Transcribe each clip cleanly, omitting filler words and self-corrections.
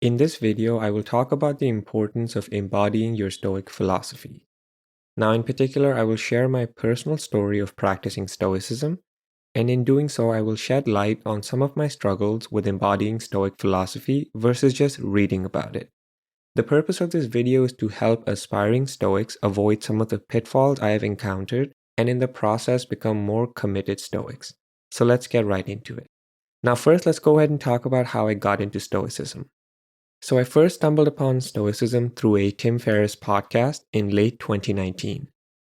In this video, I will talk about the importance of embodying your Stoic philosophy. Now, in particular, I will share my personal story of practicing Stoicism, and in doing so, I will shed light on some of my struggles with embodying Stoic philosophy versus just reading about it. The purpose of this video is to help aspiring Stoics avoid some of the pitfalls I have encountered and in the process become more committed Stoics. So let's get right into it. Now, first, let's go ahead and talk about how I got into Stoicism. So I first stumbled upon Stoicism through a Tim Ferriss podcast in late 2019.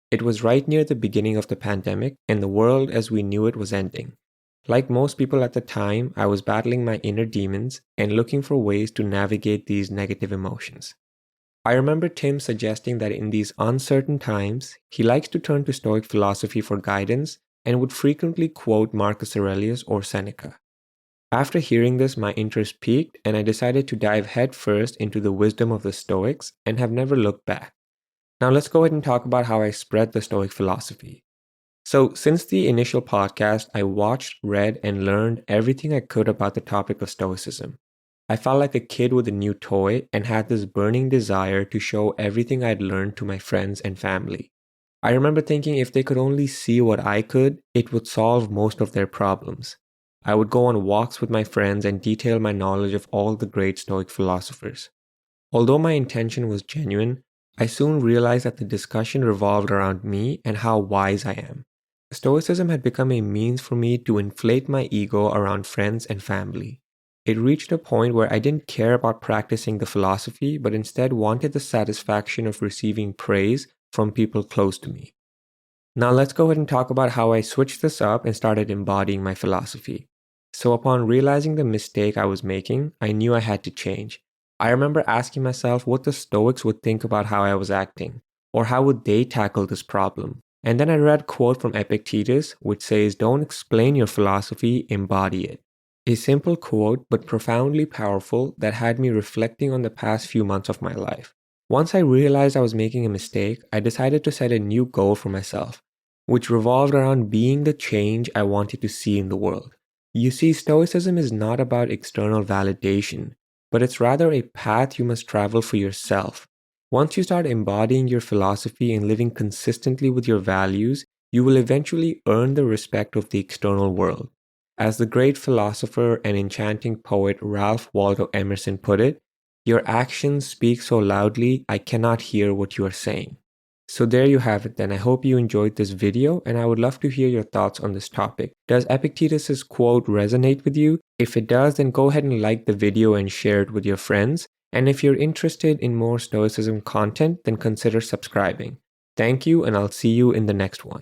It was right near the beginning of the pandemic, and the world as we knew it was ending. Like most people at the time, I was battling my inner demons and looking for ways to navigate these negative emotions. I remember Tim suggesting that in these uncertain times, he likes to turn to Stoic philosophy for guidance and would frequently quote Marcus Aurelius or Seneca. After hearing this, my interest peaked and I decided to dive headfirst into the wisdom of the Stoics and have never looked back. Now let's go ahead and talk about how I spread the Stoic philosophy. So since the initial podcast, I watched, read, and learned everything I could about the topic of Stoicism. I felt like a kid with a new toy and had this burning desire to show everything I'd learned to my friends and family. I remember thinking if they could only see what I could, it would solve most of their problems. I would go on walks with my friends and detail my knowledge of all the great Stoic philosophers. Although my intention was genuine, I soon realized that the discussion revolved around me and how wise I am. Stoicism had become a means for me to inflate my ego around friends and family. It reached a point where I didn't care about practicing the philosophy, but instead wanted the satisfaction of receiving praise from people close to me. Now let's go ahead and talk about how I switched this up and started embodying my philosophy. So upon realizing the mistake I was making, I knew I had to change. I remember asking myself what the Stoics would think about how I was acting, or how would they tackle this problem. And then I read a quote from Epictetus which says, "Don't explain your philosophy, embody it." A simple quote but profoundly powerful that had me reflecting on the past few months of my life. Once I realized I was making a mistake, I decided to set a new goal for myself, which revolved around being the change I wanted to see in the world. You see, Stoicism is not about external validation, but it's rather a path you must travel for yourself. Once you start embodying your philosophy and living consistently with your values, you will eventually earn the respect of the external world. As the great philosopher and enchanting poet Ralph Waldo Emerson put it, "Your actions speak so loudly, I cannot hear what you are saying." So there you have it then. I hope you enjoyed this video and I would love to hear your thoughts on this topic. Does Epictetus' quote resonate with you? If it does, then go ahead and like the video and share it with your friends. And if you're interested in more Stoicism content, then consider subscribing. Thank you, and I'll see you in the next one.